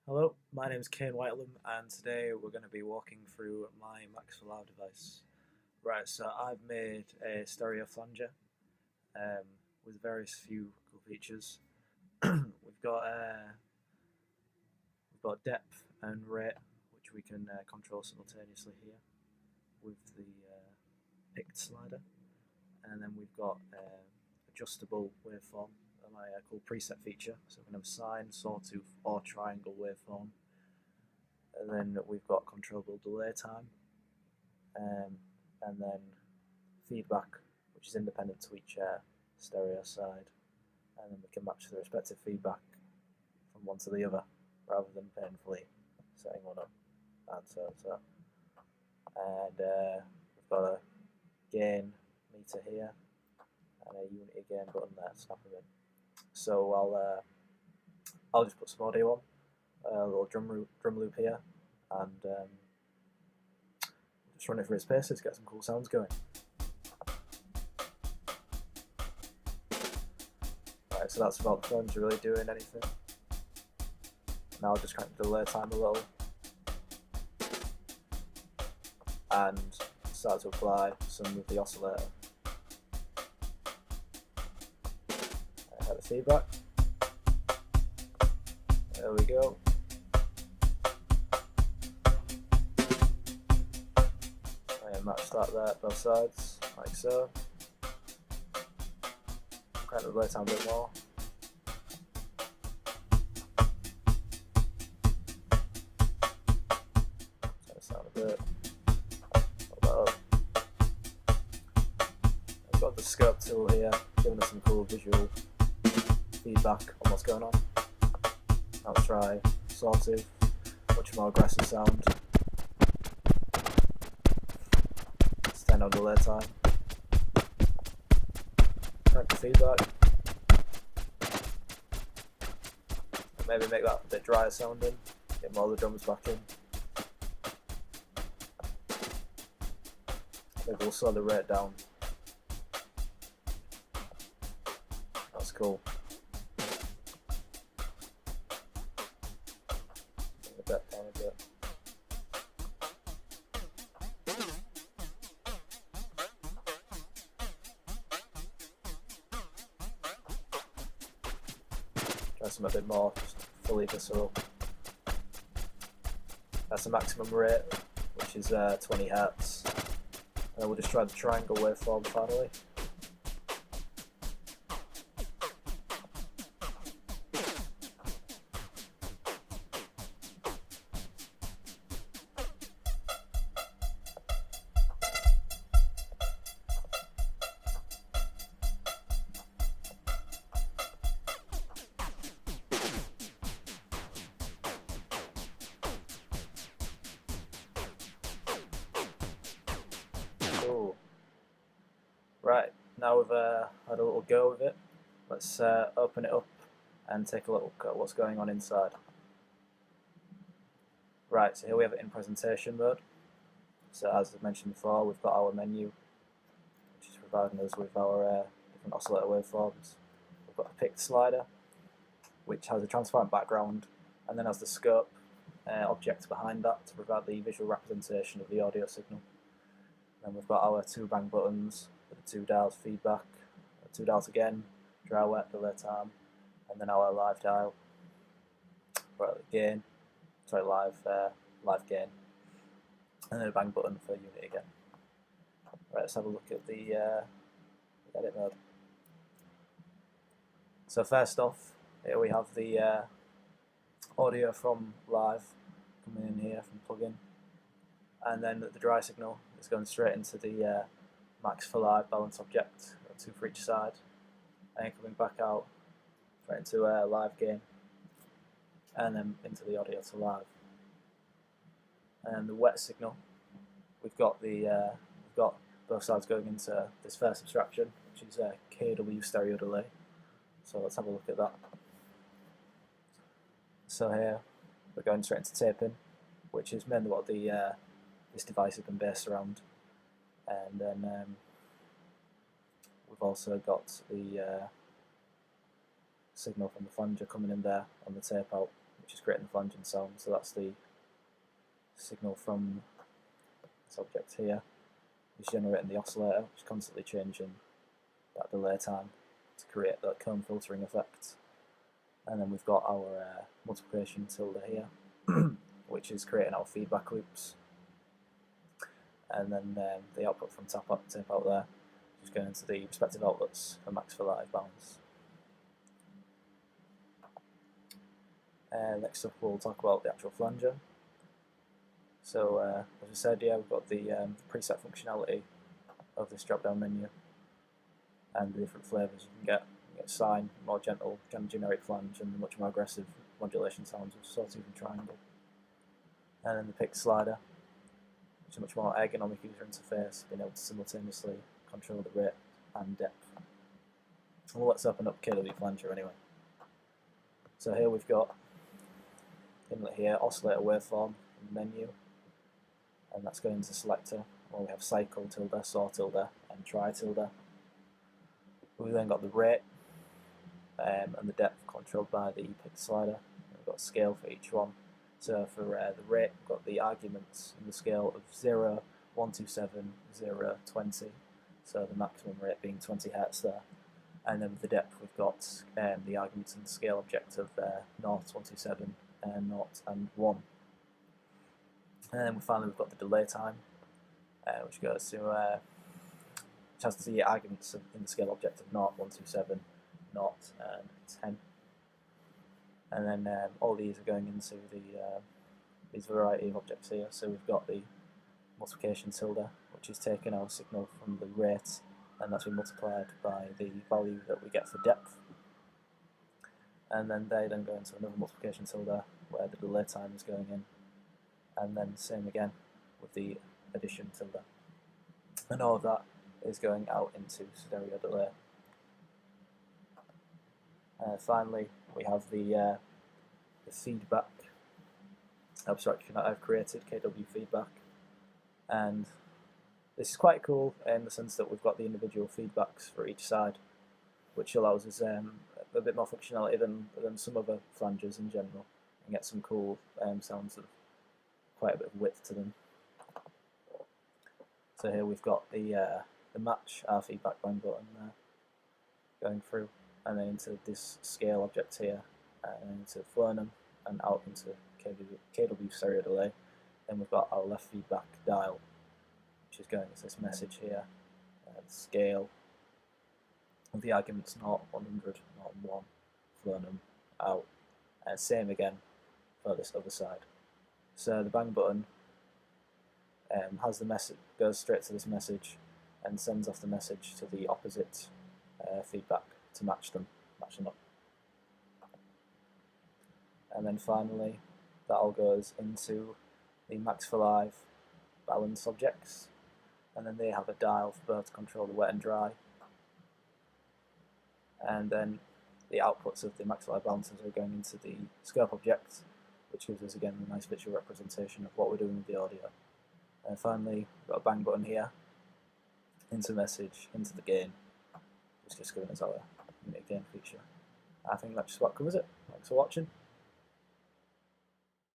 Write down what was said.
Hello, my name is Kane Whitelam, and today we're going to be walking through my Max for Loud device. Right, so I've made a stereo flanger with various few cool features. We've got depth and rate, which we can control simultaneously here with the picked slider, and then we've got adjustable waveform, my cool preset feature. So we can have sine, sawtooth, or triangle waveform. And then we've got controllable delay time, and then feedback, which is independent to each stereo side, and then we can match the respective feedback from one to the other rather than painfully setting one up and so. And we've got a gain meter here and a unity gain button there, snap them in. So I'll just put some audio on, a little drum loop here, and just run it through its paces, get some cool sounds going. Right, so that's about the flanger really doing anything. Now I'll just crank the delay time a little and start to apply some of the oscillator. I have the feedback. There we go. And match that there, both sides, like so. Crank the delay time a bit more. Turn the sound a bit. Hold that up. I've got the scope tool here, giving us some cool visual feedback on what's going on. Now let's try sawtooth, much more aggressive sound. Let's turn on delay time. Crank the feedback. Maybe make that a bit drier sounding, get more of the drums back in. Maybe we'll slow the rate down. That's cool. Bring the depth down a bit. Try some a bit more, just fully visceral. That's the maximum rate, which is 20 Hz. And then we'll just try the triangle waveform finally. Cool. Right, now we've had a little go with it, let's open it up and take a look at what's going on inside. Right, so here we have it in presentation mode. So as I mentioned before, we've got our menu, which is providing us with our different oscillator waveforms. We've got a picked slider, which has a transparent background, and then has the scope object behind that to provide the visual representation of the audio signal. Then we've got our two bang buttons with the two dials feedback, two dials again, dry wet, delay time, and then our live dial for gain, sorry, live gain, and then a bang button for unity again. Right, let's have a look at the edit mode. So first off, here we have the audio from live coming in here from plugin, and then the dry signal is going straight into the Max for Live balance object, two for each side, and coming back out right into live gain, and then into the audio to live. And the wet signal, we've got both sides going into this first abstraction, which is KW stereo delay. So let's have a look at that. So here we're going straight into taping, which is mainly what this device has been based around. And then we've also got the signal from the flanger coming in there on the tape out, which is creating the flanging sound. So that's the signal from this object here. It's generating the oscillator, which is constantly changing that delay time to create that cone filtering effect. And then we've got our multiplication tilde here, which is creating our feedback loops. And then the output from tape out there is going into the respective outlets for max for live balance. Next up we'll talk about the actual flanger. So as I said, yeah, we've got the preset functionality of this drop down menu and the different flavours you can get. You get sine, more gentle, kind of generic flange, and the much more aggressive modulation sounds of sawtooth and triangle. And then the pick slider, which is a much more ergonomic user interface, being able to simultaneously control the rate and depth. Well, let's open up KW Flanger anyway. So here we've got inlet here, oscillator waveform in the menu, and that's going to selector, where we have cycle tilde, saw tilde, and try tilde. We've then got the rate and the depth controlled by the pick slider. We've got scale for each one. So for the rate, we've got the arguments in the scale of 0, 127, 0, 20. So the maximum rate being 20 Hz there. And then with the depth, we've got the arguments in the scale object of 0, 127, 0 and 1. And then finally we've got the delay time, which goes to which has the arguments in the scale object of 0, 127, 0 and 10. And then all these are going into the these variety of objects here. So we've got the multiplication tilde, which is taking our signal from the rate, and that's been multiplied by the value that we get for depth. And then they then go into another multiplication tilde, where the delay time is going in. And then same again with the addition tilde. And all of that is going out into stereo delay. Finally, we have the feedback abstraction that I've created, KW feedback, and this is quite cool in the sense that we've got the individual feedbacks for each side, which allows us a bit more functionality than some other flangers in general, and get some cool sounds with quite a bit of width to them. So here we've got the match our feedback bang button going through, and then into this scale object here, and into Flernum, and out into KW stereo delay. Then we've got our left feedback dial, which is going to this message here, the scale, with the arguments 0, 100, 0, 1, Flernum, out, and same again for this other side. So the bang button has the message, goes straight to this message, and sends off the message to the opposite feedback to match them up. And then finally, that all goes into the max for live balance objects, and then they have a dial for both to control the wet and dry. And then the outputs of the max for live balances are going into the scope object, which gives us again a nice visual representation of what we're doing with the audio. And finally, we've got a bang button here, into message, into the gain, just giving us our unit gain feature. I think that's just what covers it. Thanks for watching.